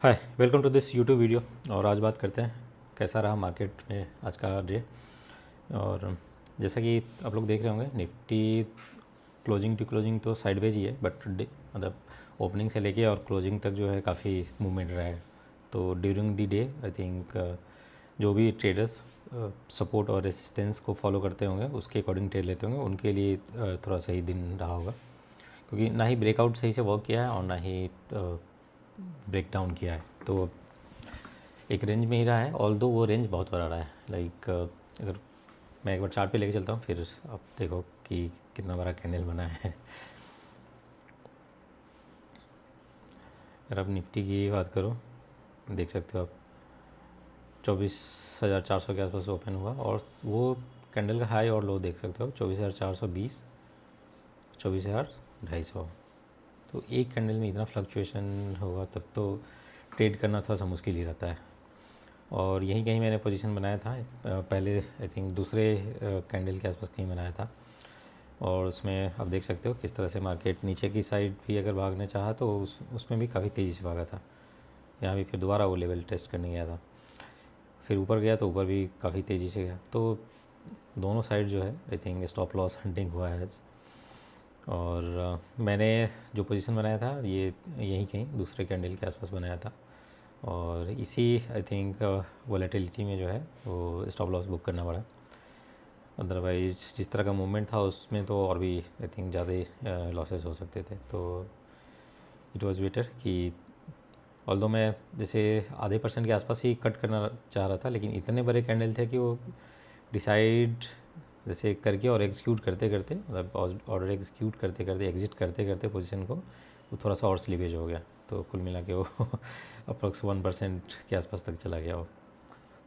Hi, welcome to this YouTube video. और आज बात करते हैं कैसा रहा मार्केट में आज का डे। और जैसा कि आप लोग देख रहे होंगे, निफ्टी क्लोजिंग टू क्लोजिंग तो साइडवेज ही है, बट मतलब ओपनिंग से लेके और क्लोजिंग तक जो है काफ़ी मूवमेंट रहा है। तो during the day I think जो भी ट्रेडर्स सपोर्ट और रेसिस्टेंस को फॉलो करते होंगे उसके अकॉर्डिंग ट्रेड लेते होंगे, उनके लिए थोड़ा सही दिन रहा होगा, क्योंकि ना ही ब्रेकआउट सही से वर्क किया है और ना ही ब्रेक डाउन किया है। तो एक रेंज में ही रहा है, ऑल्दो वो रेंज बहुत बड़ा रहा है। लाइक अगर मैं एक बार चार्ट पे लेके चलता हूँ, फिर आप देखो कि कितना बड़ा कैंडल बना है। अगर आप निफ्टी की बात करो, देख सकते हो आप 24,400 के आसपास ओपन हुआ, और वो कैंडल का हाई और लो देख सकते हो 24,420, 24,250। तो एक कैंडल में इतना फ्लक्चुएशन होगा तब तो ट्रेड करना थोड़ा सा मुश्किल ही रहता है। और यहीं कहीं मैंने पोजीशन बनाया था पहले, आई थिंक दूसरे कैंडल के आसपास कहीं बनाया था। और उसमें आप देख सकते हो किस तरह से मार्केट नीचे की साइड भी अगर भागने चाहा तो उसमें भी काफ़ी तेज़ी से भागा था। यहाँ भी फिर दोबारा वो लेवल टेस्ट करने गया था, फिर ऊपर गया तो ऊपर भी काफ़ी तेज़ी से गया। तो दोनों साइड जो है I think stop loss hunting हुआ है आज। और मैंने जो पोजीशन बनाया था ये यहीं कहीं दूसरे कैंडल के आसपास बनाया था, और इसी आई थिंक वॉलेटिलिटी में जो है वो स्टॉप लॉस बुक करना पड़ा। अदरवाइज़ जिस तरह का मूवमेंट था उसमें तो और भी आई थिंक ज़्यादा लॉसेस हो सकते थे। तो इट वाज बेटर कि ऑल्दो मैं जैसे आधे % के आसपास ही कट करना चाह रहा था, लेकिन इतने बड़े कैंडल थे कि वो डिसाइड जैसे करके और एग्जीक्यूट करते करते, मतलब ऑर्डर एग्जीक्यूट करते करते, एग्जिट करते करते पोजीशन को, वो थोड़ा सा और स्लीपेज हो गया। तो कुल मिला के वो अप्रॉक्स 1% के आसपास तक चला गया वो।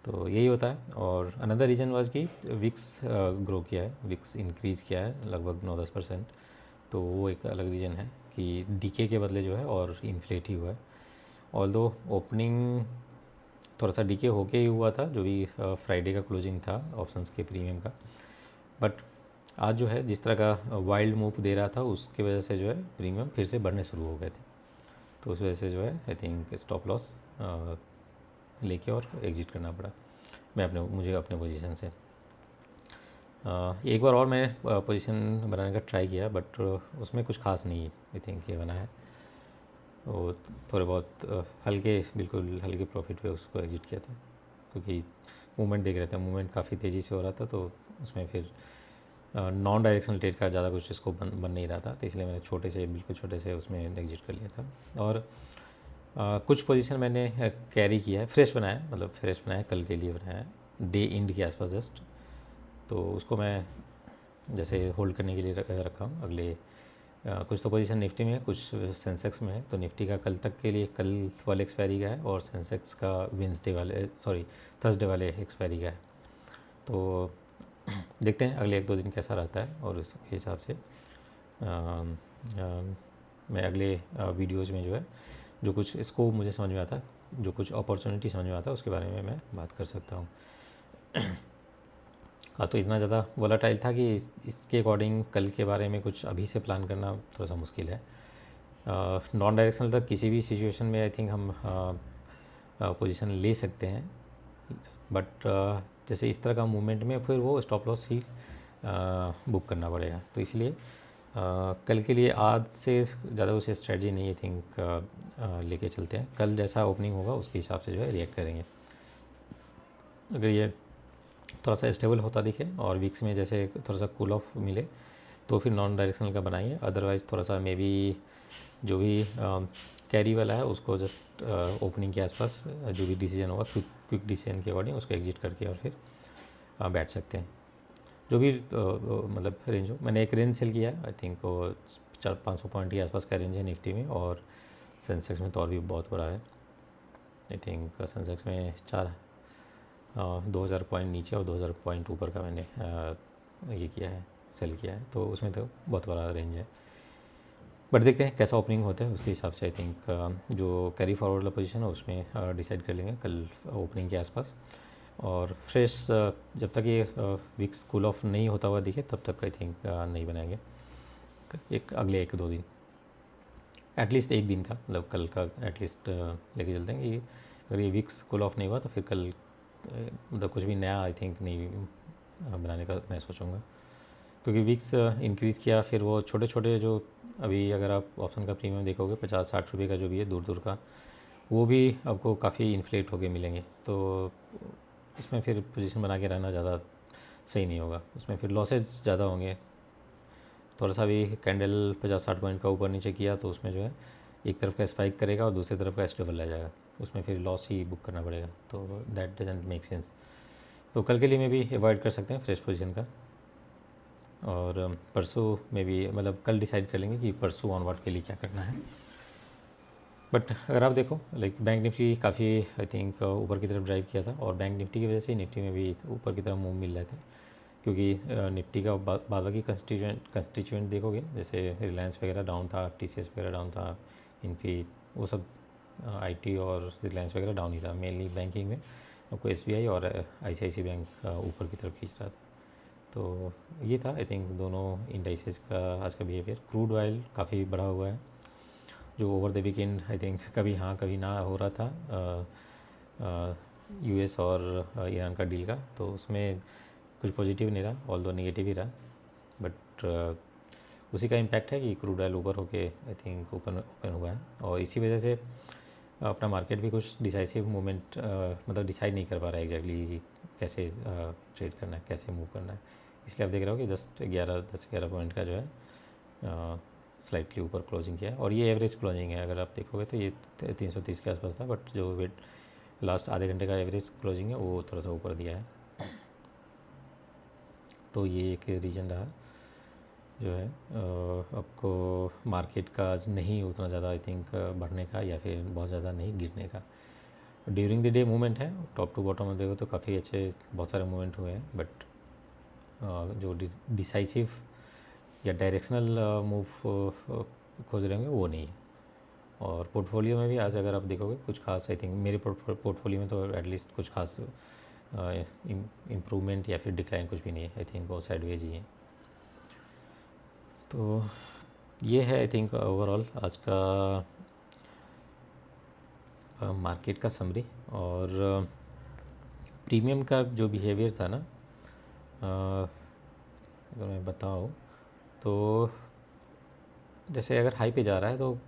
तो यही होता है। और अनदर रीज़न वाज कि विक्स ग्रो किया है, विक्स इंक्रीज़ किया है लगभग 9-10%। तो वो एक अलग रीज़न है कि डीके के बदले जो है और इन्फ्लेट ही हुआ है। ऑल्दो ओपनिंग थोड़ा सा डीके होके ही हुआ था, जो भी फ्राइडे का क्लोजिंग था ऑप्शंस के प्रीमियम का। बट आज जो है जिस तरह का वाइल्ड मूव दे रहा था उसकी वजह से जो है प्रीमियम फिर से बढ़ने शुरू हो गए थे। तो उस वजह से जो है आई थिंक स्टॉप लॉस लेके और एग्जिट करना पड़ा मुझे अपने पोजीशन से। एक बार और मैंने पोजीशन बनाने का ट्राई किया, बट उसमें कुछ खास नहीं आई थिंक ये बना है। वो थोड़े बहुत बिल्कुल हल्के प्रॉफिट पे उसको एग्जिट किया था, क्योंकि मूवमेंट देख रहे थे, मूवमेंट काफ़ी तेज़ी से हो रहा था। तो उसमें फिर नॉन डायरेक्शनल ट्रेड का ज़्यादा कुछ इसको बन नहीं रहा था, तो इसलिए मैंने बिल्कुल छोटे से उसमें एग्जिट कर लिया था। और कुछ पोजीशन मैंने कैरी किया है, फ्रेश बनाया है, मतलब फ्रेश बनाया है, कल के लिए बनाया है, डे एंड के आसपास जस्ट। तो उसको मैं जैसे होल्ड करने के लिए रखा हूँ। अगले कुछ तो पोजीशन निफ्टी में है, कुछ सेंसेक्स में है। तो निफ्टी का कल तक के लिए, कल वाले एक्सपायरी का है, और सेंसेक्स का थर्सडे वाले एक्सपायरी का है। तो देखते हैं अगले 1-2 दिन कैसा रहता है, और उसके हिसाब से मैं अगले वीडियोज़ में जो है जो कुछ इसको मुझे समझ में आता है, जो कुछ अपॉर्चुनिटी समझ में आता है, उसके बारे में मैं बात कर सकता हूँ। हाँ, तो इतना ज़्यादा वोलेटाइल था कि इसके अकॉर्डिंग कल के बारे में कुछ अभी से प्लान करना थोड़ा सा मुश्किल है। नॉन डायरेक्शनल तक किसी भी सिचुएशन में आई थिंक हम पोजीशन ले सकते हैं, बट जैसे इस तरह का मूवमेंट में फिर वो स्टॉप लॉस ही बुक करना पड़ेगा। तो इसलिए कल के लिए आज से ज़्यादा उसे स्ट्रेटजी नहीं आई थिंक लेके चलते हैं। कल जैसा ओपनिंग होगा उसके हिसाब से जो है रिएक्ट करेंगे। अगर ये थोड़ा सा स्टेबल होता दिखे और वीक्स में जैसे थोड़ा सा कूल ऑफ मिले तो फिर नॉन डायरेक्शनल का बनाइए। अदरवाइज़ थोड़ा सा मे बी जो भी कैरी वाला है उसको जस्ट ओपनिंग के आसपास जो भी डिसीजन होगा क्विक डिसीजन के अकॉर्डिंग उसको एग्जिट करके और फिर बैठ सकते हैं। जो भी मतलब रेंज हो, मैंने एक रेंज सेल किया है, आई थिंक वो 400-500 पॉइंट के आसपास का रेंज है निफ्टी में, और सेंसेक्स में तो और भी बहुत बड़ा है। आई थिंक सेंसेक्स में 2000 पॉइंट नीचे और 2000 पॉइंट ऊपर का मैंने ये किया है, सेल किया है। तो उसमें तो बहुत बड़ा रेंज है। बट देखते हैं कैसा ओपनिंग होता है, उसके हिसाब से आई थिंक जो कैरी फॉरवर्ड वाला पोजीशन है उसमें डिसाइड कर लेंगे कल ओपनिंग के आसपास। और फ्रेश जब तक ये वीक्स कूल ऑफ नहीं होता हुआ दिखे तब तक आई थिंक नहीं बनाएंगे, एक अगले 1-2 दिन। एटलीस्ट एक दिन का, मतलब कल का एटलीस्ट लेके चलते हैं कि अगर ये विक्स कूल ऑफ नहीं हुआ तो फिर कल मतलब कुछ भी नया आई थिंक नहीं बनाने का मैं सोचूंगा, क्योंकि विक्स इंक्रीज़ किया फिर वो छोटे छोटे जो अभी अगर आप ऑप्शन का प्रीमियम देखोगे 50-60 रुपये का जो भी है दूर दूर का, वो भी आपको काफ़ी इन्फ्लेट होके मिलेंगे। तो उसमें फिर पोजीशन बना के रहना ज़्यादा सही नहीं होगा, उसमें फिर लॉसेज ज़्यादा होंगे। थोड़ा सा भी कैंडल 50-60 पॉइंट का ऊपर नीचे किया तो उसमें जो है एक तरफ का स्पाइक करेगा और दूसरी तरफ का स्टेबल रह जाएगा, उसमें फिर लॉस ही बुक करना पड़ेगा, तो दैट डजंट मेक सेंस। तो कल के लिए में भी अवॉइड कर सकते हैं फ्रेश पोजीशन का, और परसों में भी मतलब कल डिसाइड कर लेंगे कि परसों ऑनवर्ड के लिए क्या करना है। बट अगर आप देखो लाइक बैंक निफ्टी काफ़ी आई थिंक ऊपर की तरफ ड्राइव किया था, और बैंक निफ्टी की वजह से निफ्टी में भी ऊपर की तरफ मूव मिल रहे थे, क्योंकि निफ्टी का बाद बाकी कंस्टिट्यूएंट देखोगे जैसे रिलायंस वगैरह डाउन था, टीसीएस वगैरह डाउन था, इनफी वो सब आईटी और रिलायंस वगैरह डाउन ही था। मेनली बैंकिंग में आपको एसबीआई और आईसीआईसी बैंक ऊपर की तरफ खींच रहा था। तो ये था आई थिंक दोनों इंडाइसेस का आज का बिहेवियर। क्रूड ऑयल काफ़ी बढ़ा हुआ है, जो over the weekend I think कभी हाँ कभी ना हो रहा था यूएस और ईरान का डील का, तो उसमें कुछ पॉजिटिव नहीं रहा, ऑल दो नेगेटिव ही रहा। बट उसी का इम्पैक्ट है कि क्रूड ऑयल ऊपर होके आई थिंक ओपन हुआ है, और इसी वजह से अपना मार्केट भी कुछ डिसाइसिव मूवमेंट मतलब डिसाइड नहीं कर पा रहा है एग्जैक्टली कैसे ट्रेड करना है, कैसे मूव करना है। इसलिए आप देख रहे हो कि 10-11 पॉइंट का जो है स्लाइटली ऊपर क्लोजिंग किया है, और ये एवरेज क्लोजिंग है। अगर आप देखोगे तो ये 330 के आसपास था, बट जो वेट लास्ट आधे घंटे का एवरेज क्लोजिंग है वो थोड़ा सा ऊपर दिया है। तो ये एक रीज़न रहा जो है आपको मार्केट का आज नहीं उतना ज़्यादा आई थिंक बढ़ने का, या फिर बहुत ज़्यादा नहीं गिरने का। ड्यूरिंग द डे मूवमेंट है, टॉप टू बॉटम में देखो तो काफ़ी अच्छे बहुत सारे मूवमेंट हुए हैं, बट जो डिसाइसिव या डायरेक्शनल मूव खोज रहे होंगे वो नहीं है। और पोर्टफोलियो में भी आज अगर आप देखोगे कुछ खास आई थिंक मेरे पोर्टफोलियो में तो एटलीस्ट कुछ खास इम्प्रूवमेंट या फिर डिक्लाइन कुछ भी नहीं है, आई थिंक वो साइडवेज ही है। तो ये है आई थिंक ओवरऑल आज का मार्केट का समरी। और प्रीमियम का जो बिहेवियर था ना, अगर मैं बताऊँ तो जैसे अगर हाई पे जा रहा है तो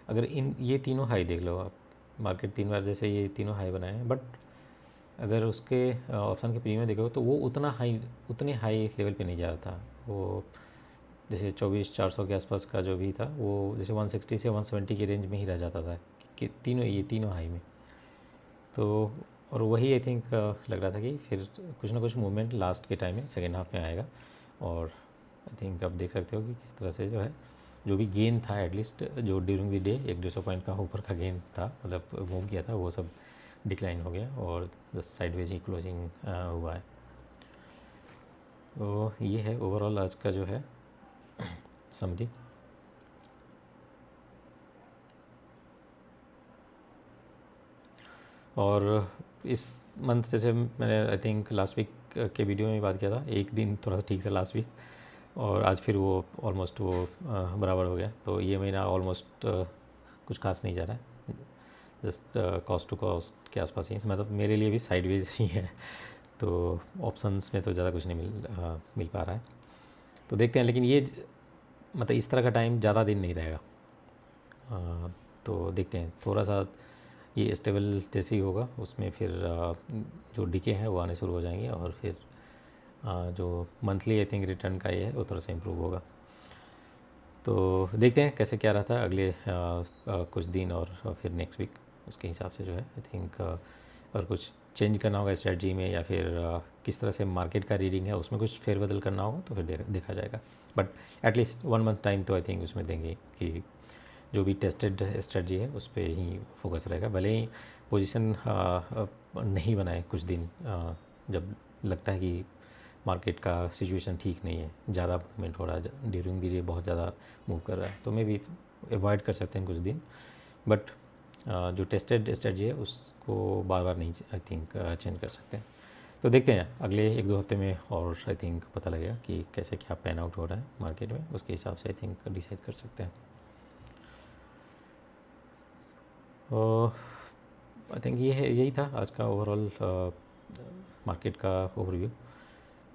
अगर इन ये तीनों हाई देख लो आप, मार्केट 3 बार जैसे ये तीनों हाई बनाए हैं, बट अगर उसके ऑप्शन के प्रीमियम देखोगे तो वो उतने हाई लेवल पे नहीं जा रहा था। वो जैसे 24,400 के आसपास का जो भी था वो जैसे 160 से 170 के रेंज में ही रह जाता था कि तीनों हाई में। तो और वही आई थिंक लग रहा था कि फिर कुछ ना कुछ मूवमेंट लास्ट के टाइम में सेकेंड हाफ में आएगा, और आई थिंक आप देख सकते हो कि किस तरह से जो है जो भी गेन था एटलीस्ट जो ड्यूरिंग द डे 100-150 पॉइंट का ऊपर का गेन था, मतलब मूव किया था, वो सब डिक्लाइन हो गया और जस्ट साइडवेज ही क्लोजिंग हुआ है। तो ये है ओवरऑल आज का जो है समरी। और इस मंथ जैसे मैंने आई थिंक लास्ट वीक के वीडियो में बात किया था, एक दिन थोड़ा सा ठीक था लास्ट वीक, और आज फिर वो ऑलमोस्ट वो बराबर हो गया। तो ये महीना ऑलमोस्ट कुछ खास नहीं जा रहा है, जस्ट कॉस्ट टू कॉस्ट के आसपास ही, मतलब मेरे लिए भी साइडवेज ही है। तो ऑप्शंस में तो ज़्यादा कुछ नहीं मिल पा रहा है, तो देखते हैं। लेकिन ये मतलब इस तरह का टाइम ज़्यादा दिन नहीं रहेगा, तो देखते हैं थोड़ा सा ये स्टेबल जैसे ही होगा उसमें फिर जो डीके हैं वो आने शुरू हो जाएंगे, और फिर जो मंथली आई थिंक रिटर्न का ये है वो थोड़ा सा इम्प्रूव होगा। तो देखते हैं कैसे क्या रहता है अगले कुछ दिन, और फिर नेक्स्ट वीक उसके हिसाब से जो है आई थिंक और कुछ चेंज करना होगा स्ट्रेटजी में, या फिर किस तरह से मार्केट का रीडिंग है उसमें कुछ फेरबदल करना होगा, तो फिर देखा जाएगा। बट एटलीस्ट 1 मंथ टाइम तो आई थिंक उसमें देंगे कि जो भी टेस्टेड स्ट्रेटजी है उस पर ही फोकस रहेगा। भले ही पोजीशन नहीं बनाए कुछ दिन, जब लगता है कि मार्केट का सिचुएशन ठीक नहीं है, ज़्यादा मूवमेंट हो रहा है, ड्यूरिंग द डे बहुत ज़्यादा मूव कर रहा है, तो मे भी अवॉइड कर सकते हैं कुछ दिन। बट जो टेस्टेड स्ट्रेटजी है उसको बार बार नहीं आई थिंक चेंज कर सकते हैं। तो देखते हैं अगले 1-2 हफ्ते में, और आई थिंक पता लगेगा कि कैसे क्या पैन आउट हो रहा है मार्केट में, उसके हिसाब से आई थिंक डिसाइड कर सकते हैं। आई थिंक ये है, यही था आज का ओवरऑल मार्केट का ओवरव्यू।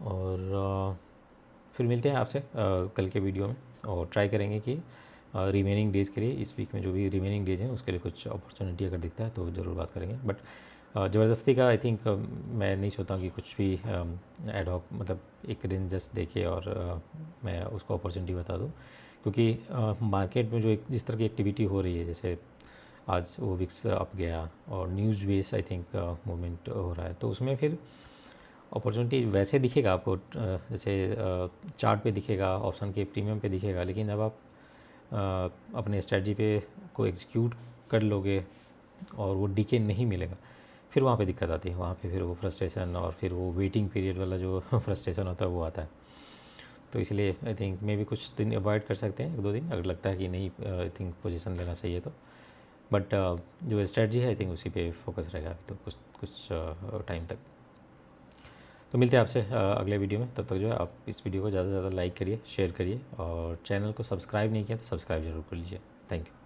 और फिर मिलते हैं आपसे कल के वीडियो में, और ट्राई करेंगे कि रिमेनिंग डेज़ के लिए, इस वीक में जो भी रिमेनिंग डेज़ हैं उसके लिए कुछ अपॉर्चुनिटी अगर दिखता है तो ज़रूर बात करेंगे। बट ज़बरदस्ती का आई थिंक मैं नहीं सोचता कि कुछ भी एड हॉक, मतलब एक दिन जस्ट देखे और मैं उसको अपॉर्चुनिटी बता दूँ, क्योंकि मार्केट में जो एक जिस तरह की एक्टिविटी हो रही है, जैसे आज वो विक्स अप गया और news base I think movement हो रहा है, तो उसमें फिर अपॉर्चुनिटी वैसे दिखेगा आपको, जैसे चार्ट पे दिखेगा, ऑप्शन के प्रीमियम पे दिखेगा, लेकिन जब आप अपने स्ट्रेटजी पे को एग्जीक्यूट कर लोगे और वो डीके नहीं मिलेगा, फिर वहाँ पे दिक्कत आती है। वहाँ पे फिर वो फ्रस्ट्रेशन और फिर वो वेटिंग पीरियड वाला जो फ्रस्ट्रेशन होता है वो आता है। तो इसलिए आई थिंक मे भी कुछ दिन अवॉइड कर सकते हैं, 1-2 दिन, अगर लगता है कि नहीं आई थिंक पोजीशन लेना चाहिए तो। बट जो स्ट्रेटजी है आई थिंक उसी पे फोकस रहेगा अभी तो कुछ टाइम तक। तो मिलते हैं आपसे अगले वीडियो में। तब तक जो है आप इस वीडियो को ज़्यादा से ज़्यादा लाइक करिए, शेयर करिए, और चैनल को सब्सक्राइब नहीं किया तो सब्सक्राइब ज़रूर कर लीजिए। Thank you.